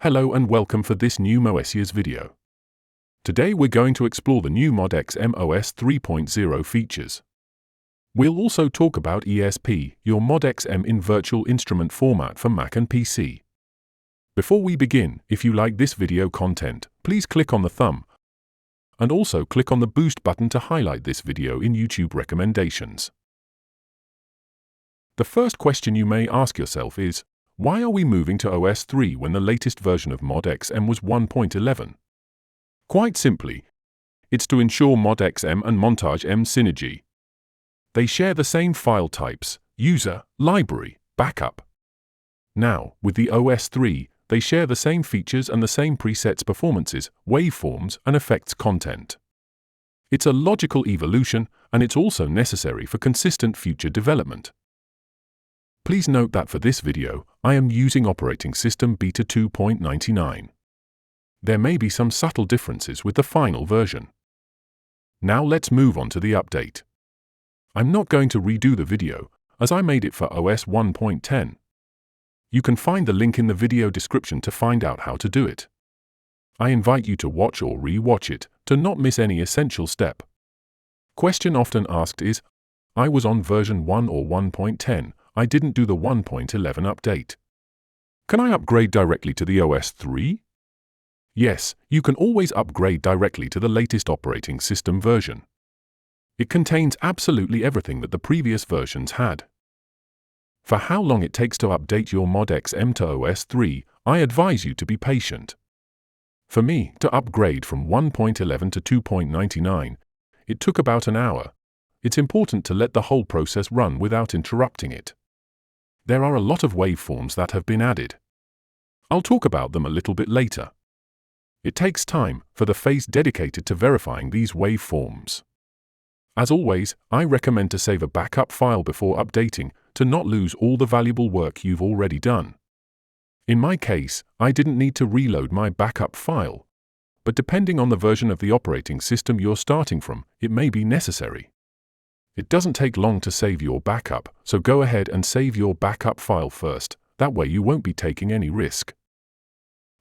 Hello and welcome for this new Moessieurs video. Today we're going to explore the new MODX M OS 3.0 features. We'll also talk about ESP, your MODX M in virtual instrument format for Mac and PC. Before we begin, if you like this video content, please click on the thumb and also click on the boost button to highlight this video in YouTube recommendations. The first question you may ask yourself is, why are we moving to OS 3 when the latest version of MODX M was 1.11? Quite simply, it's to ensure MODX M and Montage M synergy. They share the same file types, user, library, backup. Now, with the OS 3, they share the same features and the same presets, performances, waveforms, and effects content. It's a logical evolution, and it's also necessary for consistent future development. Please note that for this video, I am using operating system Beta 2.99. There may be some subtle differences with the final version. Now let's move on to the update. I'm not going to redo the video, as I made it for OS 1.10. You can find the link in the video description to find out how to do it. I invite you to watch or re-watch it, to not miss any essential step. Question often asked is, I was on version 1 or 1.10, I didn't do the 1.11 update. Can I upgrade directly to the OS 3? Yes, you can always upgrade directly to the latest operating system version. It contains absolutely everything that the previous versions had. For how long it takes to update your MODX M to OS 3, I advise you to be patient. For me, to upgrade from 1.11 to 2.99, it took about an hour. It's important to let the whole process run without interrupting it. There are a lot of waveforms that have been added. I'll talk about them a little bit later. It takes time for the phase dedicated to verifying these waveforms. As always, I recommend to save a backup file before updating to not lose all the valuable work you've already done. In my case, I didn't need to reload my backup file, but depending on the version of the operating system you're starting from, it may be necessary. It doesn't take long to save your backup, so go ahead and save your backup file first, that way you won't be taking any risk.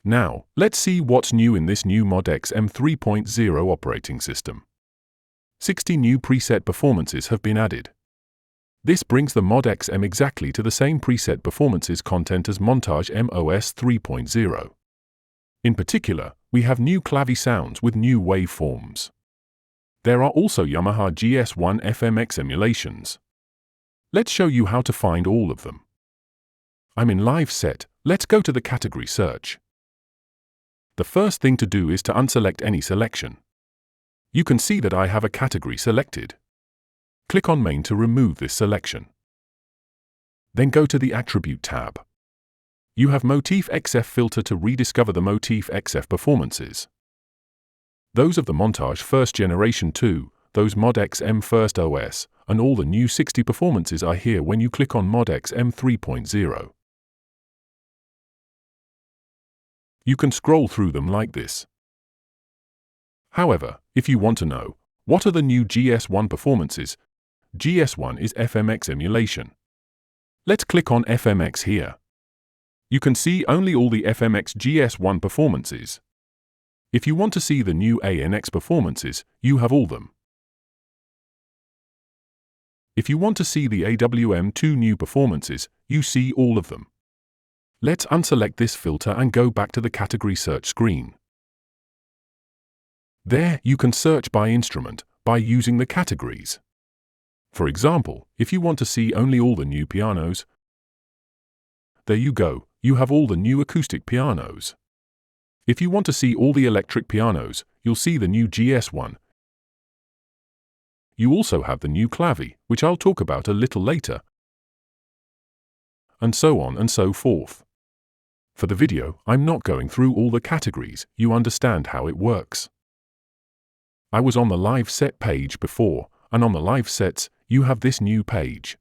Now, let's see what's new in this new MODX M 3.0 operating system. 60 new preset performances have been added. This brings the MODX M exactly to the same preset performances content as Montage M OS 3.0. In particular, we have new Clavi sounds with new waveforms. There are also Yamaha GS1 FMX emulations. Let's show you how to find all of them. I'm in live set, let's go to the category search. The first thing to do is to unselect any selection. You can see that I have a category selected. Click on Main to remove this selection. Then go to the Attribute tab. You have Motif XF filter to rediscover the Motif XF performances. Those of the Montage First Generation 2, those MODX M First OS, and all the new 60 performances are here when you click on MODX M 3.0. You can scroll through them like this. However, if you want to know, what are the new GS1 performances? GS1 is FMX emulation. Let's click on FMX here. You can see only all the FMX GS1 performances. If you want to see the new ANX performances, you have all them. If you want to see the AWM2 new performances, you see all of them. Let's unselect this filter and go back to the category search screen. There, you can search by instrument, by using the categories. For example, if you want to see only all the new pianos, there you go, you have all the new acoustic pianos. If you want to see all the electric pianos, you'll see the new GS1. You also have the new Clavi, which I'll talk about a little later, and so on and so forth. For the video, I'm not going through all the categories, you understand how it works. I was on the live set page before, and on the live sets, you have this new page.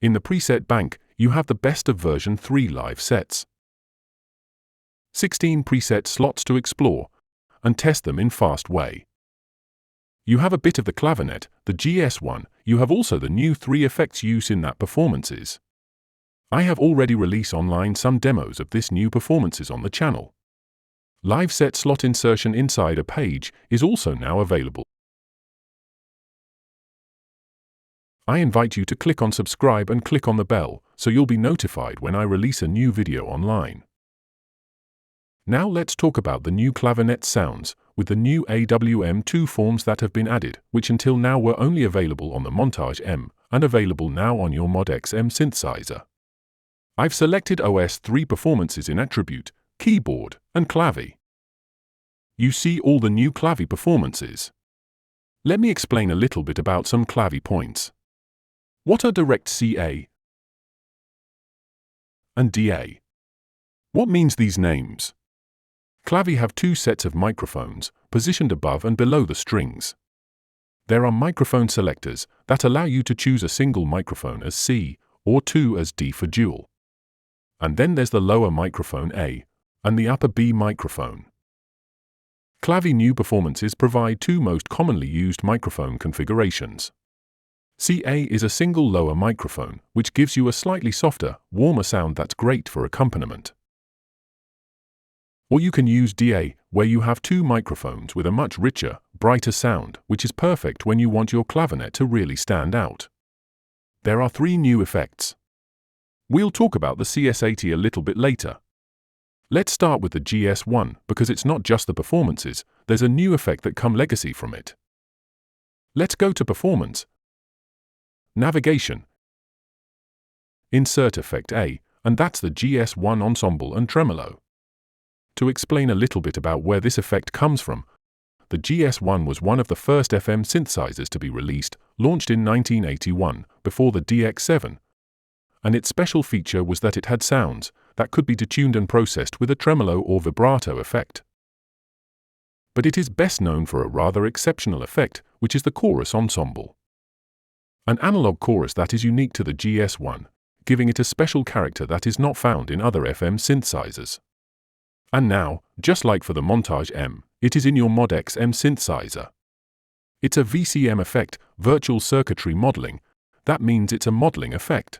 In the preset bank, you have the best of version 3 live sets. 16 preset slots to explore and test them in fast way. You have a bit of the clavinet, the GS1, you have also the new 3 effects use in that performances. I have already released online some demos of this new performances on the channel. Live set slot insertion inside a page is also now available. I invite you to click on subscribe and click on the bell so you'll be notified when I release a new video online. Now let's talk about the new clavinet sounds with the new AWM2 forms that have been added, which until now were only available on the Montage M and available now on your MODX M synthesizer. I've selected OS 3 performances in Attribute, Keyboard, and Clavi. You see all the new Clavi performances. Let me explain a little bit about some Clavi points. What are direct CA and DA? What means these names? Clavi have two sets of microphones, positioned above and below the strings. There are microphone selectors that allow you to choose a single microphone as C or two as D for dual. And then there's the lower microphone A and the upper B microphone. Clavi new performances provide two most commonly used microphone configurations. CA is a single lower microphone, which gives you a slightly softer, warmer sound that's great for accompaniment. Or you can use DA, where you have two microphones with a much richer, brighter sound, which is perfect when you want your clavinet to really stand out. There are three new effects. We'll talk about the CS80 a little bit later. Let's start with the GS1, because it's not just the performances, there's a new effect that come legacy from it. Let's go to Performance, Navigation, Insert Effect A, and that's the GS1 Ensemble and Tremolo. To explain a little bit about where this effect comes from, the GS1 was one of the first FM synthesizers to be released, launched in 1981, before the DX7, and its special feature was that it had sounds that could be detuned and processed with a tremolo or vibrato effect. But it is best known for a rather exceptional effect, which is the chorus ensemble. An analog chorus that is unique to the GS1, giving it a special character that is not found in other FM synthesizers. And now, just like for the Montage M, it is in your MODX M synthesizer. It's a VCM effect, virtual circuitry modeling. That means it's a modeling effect.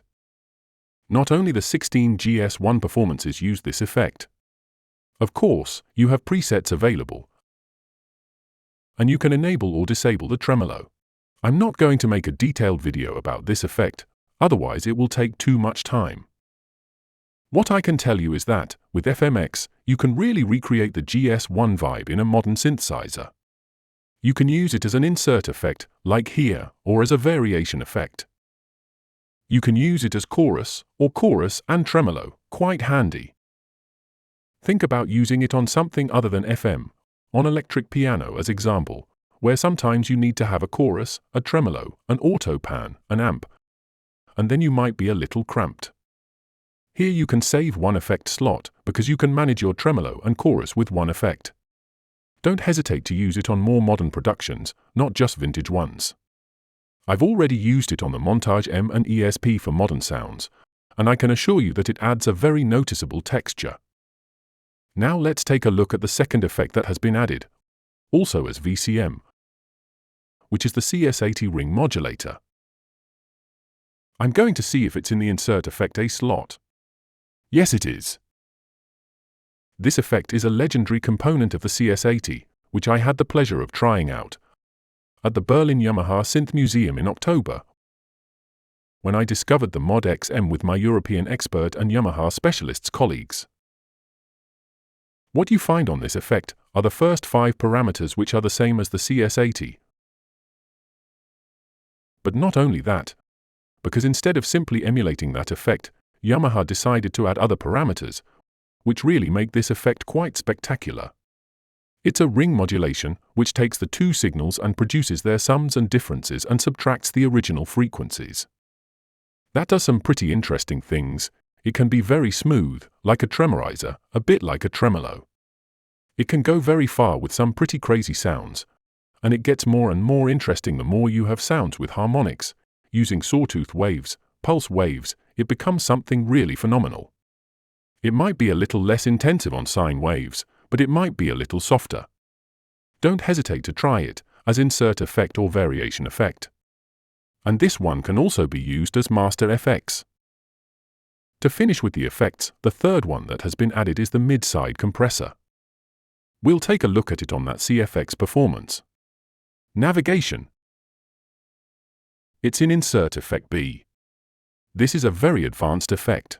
Not only the 16 GS1 performances use this effect. Of course, you have presets available, and you can enable or disable the tremolo. I'm not going to make a detailed video about this effect, otherwise it will take too much time. What I can tell you is that, with FMX, you can really recreate the GS1 vibe in a modern synthesizer. You can use it as an insert effect, like here, or as a variation effect. You can use it as chorus, or chorus and tremolo, quite handy. Think about using it on something other than FM, on electric piano as example, where sometimes you need to have a chorus, a tremolo, an auto pan, an amp, and then you might be a little cramped. Here you can save one effect slot because you can manage your tremolo and chorus with one effect. Don't hesitate to use it on more modern productions, not just vintage ones. I've already used it on the Montage M and ESP for modern sounds, and I can assure you that it adds a very noticeable texture. Now let's take a look at the second effect that has been added, also as VCM, which is the CS80 Ring Modulator. I'm going to see if it's in the Insert Effect A slot. Yes, it is. This effect is a legendary component of the CS80, which I had the pleasure of trying out at the Berlin Yamaha Synth Museum in October, when I discovered the MODX M with my European expert and Yamaha specialists colleagues. What you find on this effect are the first 5 parameters, which are the same as the CS80. But not only that, because instead of simply emulating that effect, Yamaha decided to add other parameters, which really make this effect quite spectacular. It's a ring modulation, which takes the two signals and produces their sums and differences and subtracts the original frequencies. That does some pretty interesting things. It can be very smooth, like a tremorizer, a bit like a tremolo. It can go very far with some pretty crazy sounds, and it gets more and more interesting the more you have sounds with harmonics. Using sawtooth waves, pulse waves, it becomes something really phenomenal. It might be a little less intensive on sine waves, but it might be a little softer. Don't hesitate to try it, as insert effect or variation effect. And this one can also be used as master FX. To finish with the effects, the third one that has been added is the mid-side compressor. We'll take a look at it on that CFX performance. Navigation. It's in Insert Effect B. This is a very advanced effect.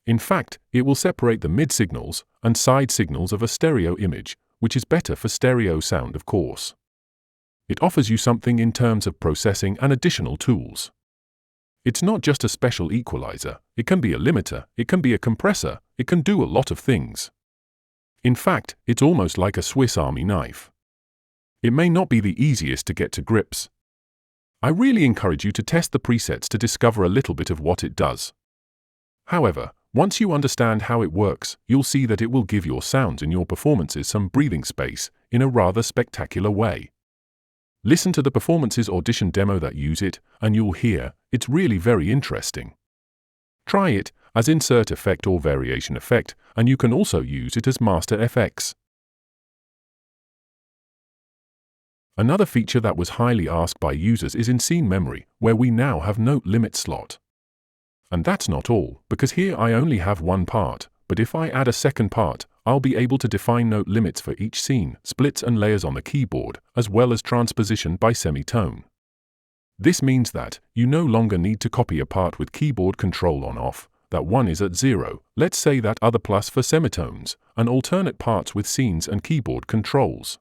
In fact, it will separate the mid-signals and side signals of a stereo image, which is better for stereo sound, of course. It offers you something in terms of processing and additional tools. It's not just a special equalizer, it can be a limiter, it can be a compressor, it can do a lot of things. In fact, it's almost like a Swiss Army knife. It may not be the easiest to get to grips. I really encourage you to test the presets to discover a little bit of what it does. However, once you understand how it works, you'll see that it will give your sounds and your performances some breathing space in a rather spectacular way. Listen to the performances audition demo that use it, and you'll hear it's really very interesting. Try it as Insert Effect or Variation Effect, and you can also use it as Master FX. Another feature that was highly asked by users is in scene memory, where we now have note limit slot. And that's not all, because here I only have one part, but if I add a second part, I'll be able to define note limits for each scene, splits and layers on the keyboard, as well as transposition by semitone. This means that you no longer need to copy a part with keyboard control on/off, that one is at 0, let's say that other plus for semitones, and alternate parts with scenes and keyboard controls.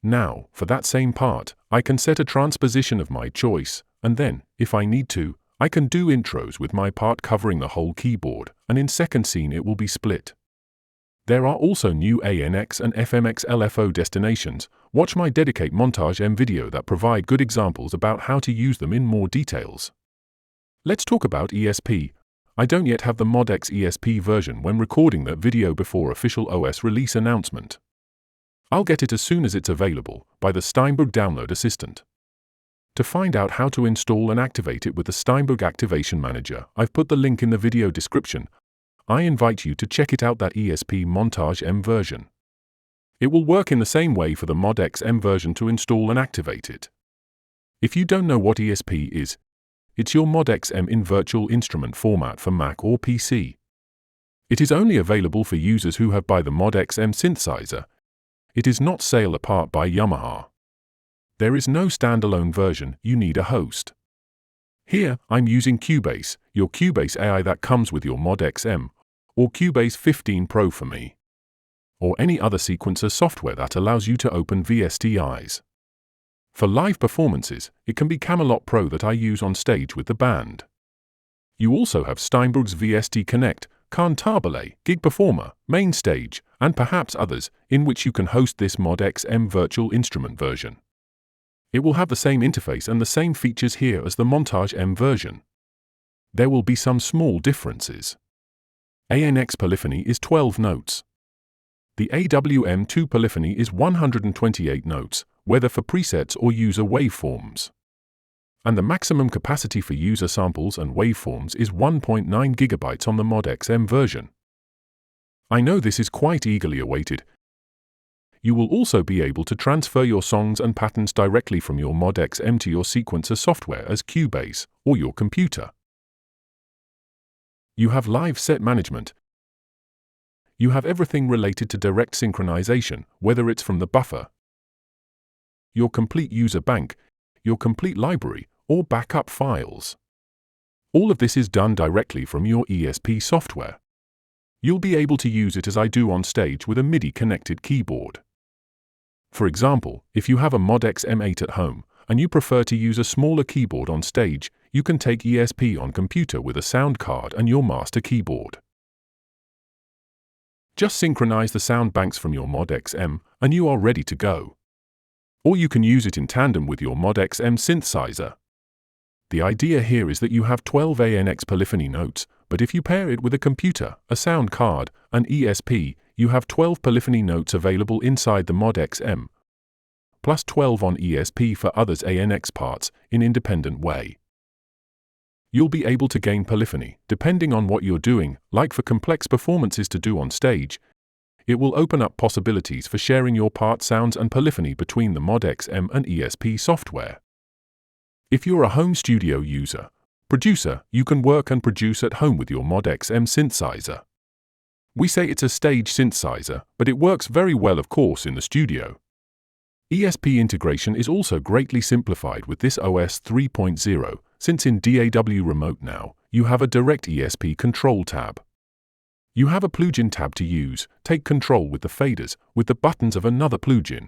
Now, for that same part, I can set a transposition of my choice, and then, if I need to, I can do intros with my part covering the whole keyboard, and in second scene it will be split. There are also new ANX and FMX LFO destinations. Watch my dedicated Montage M video that provide good examples about how to use them in more details. Let's talk about ESP. I don't yet have the MODX ESP version when recording that video before official OS release announcement. I'll get it as soon as it's available by the Steinberg Download Assistant. To find out how to install and activate it with the Steinberg Activation Manager, I've put the link in the video description. I invite you to check it out, that ESP Montage M version. It will work in the same way for the MODX M version to install and activate it. If you don't know what ESP is, it's your MODX M in virtual instrument format for Mac or PC. It is only available for users who have buy the MODX M synthesizer. It is not sale apart by Yamaha. There is no standalone version, you need a host. Here, I'm using Cubase, your Cubase AI that comes with your MODX M, or Cubase 15 Pro for me, or any other sequencer software that allows you to open VSTIs. For live performances, it can be Camelot Pro that I use on stage with the band. You also have Steinberg's VST Connect, Cantabile, Gig Performer, Main Stage, and perhaps others, in which you can host this MODX M virtual instrument version. It will have the same interface and the same features here as the Montage M version. There will be some small differences. ANX polyphony is 12 notes. The AWM2 polyphony is 128 notes, whether for presets or user waveforms. And the maximum capacity for user samples and waveforms is 1.9 GB on the MODX M version. I know this is quite eagerly awaited. You will also be able to transfer your songs and patterns directly from your MODX M to your sequencer software as Cubase or your computer. You have live set management. You have everything related to direct synchronization, whether it's from the buffer, your complete user bank, your complete library, or backup files. All of this is done directly from your ESP software. You'll be able to use it as I do on stage with a MIDI-connected keyboard. For example, if you have a MODX M8 at home, and you prefer to use a smaller keyboard on stage, you can take ESP on computer with a sound card and your master keyboard. Just synchronize the sound banks from your MODX M, and you are ready to go. Or you can use it in tandem with your MODX M synthesizer. The idea here is that you have 12 ANX polyphony notes, but if you pair it with a computer, a sound card, and ESP, you have 12 polyphony notes available inside the MODX M, plus 12 on ESP for others ANX parts in independent way. You'll be able to gain polyphony, depending on what you're doing, like for complex performances to do on stage. It will open up possibilities for sharing your part sounds and polyphony between the MODX M and ESP software. If you're a home studio user, Producer, you can work and produce at home with your MODX M synthesizer. We say it's a stage synthesizer, but it works very well, of course, in the studio. ESP integration is also greatly simplified with this OS 3.0, since in DAW Remote now, you have a direct ESP control tab. You have a plugin tab to use, take control with the faders, with the buttons of another plugin.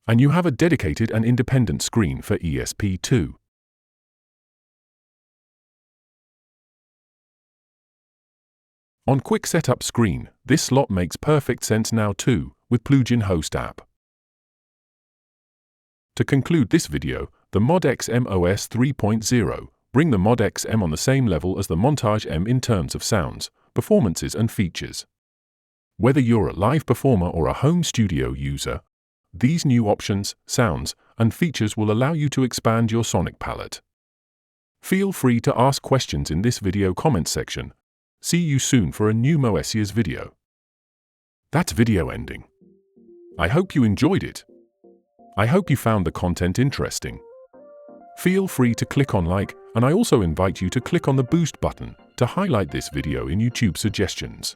And you have a dedicated and independent screen for ESP too. On quick setup screen, this slot makes perfect sense now too, with plugin host app. To conclude this video, the MODX M OS 3.0 bring the MODX M on the same level as the Montage M in terms of sounds, performances and features. Whether you're a live performer or a home studio user, these new options, sounds, and features will allow you to expand your sonic palette. Feel free to ask questions in this video comment section. See you soon for a new Moessieurs video. That's video ending. I hope you enjoyed it. I hope you found the content interesting. Feel free to click on like, and I also invite you to click on the boost button to highlight this video in YouTube suggestions.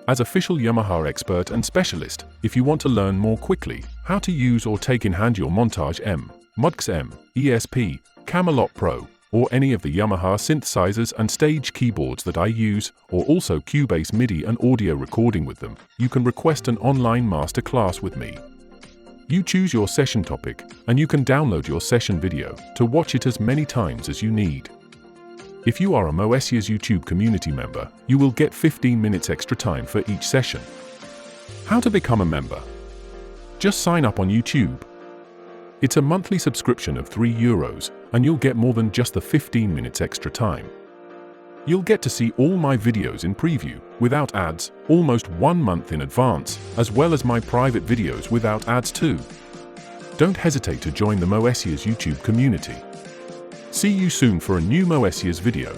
As official Yamaha expert and specialist, if you want to learn more quickly how to use or take in hand your Montage M, MODX M, ESP, Camelot Pro, or any of the Yamaha synthesizers and stage keyboards that I use, or also Cubase MIDI and audio recording with them, you can request an online masterclass with me. You choose your session topic, and you can download your session video to watch it as many times as you need. If you are a Moessieurs YouTube community member, you will get 15 minutes extra time for each session. How to become a member? Just sign up on YouTube. It's a monthly subscription of €3, and you'll get more than just the 15 minutes extra time. You'll get to see all my videos in preview, without ads, almost 1 month in advance, as well as my private videos without ads too. Don't hesitate to join the Moessieurs YouTube community. See you soon for a new Moessieurs video.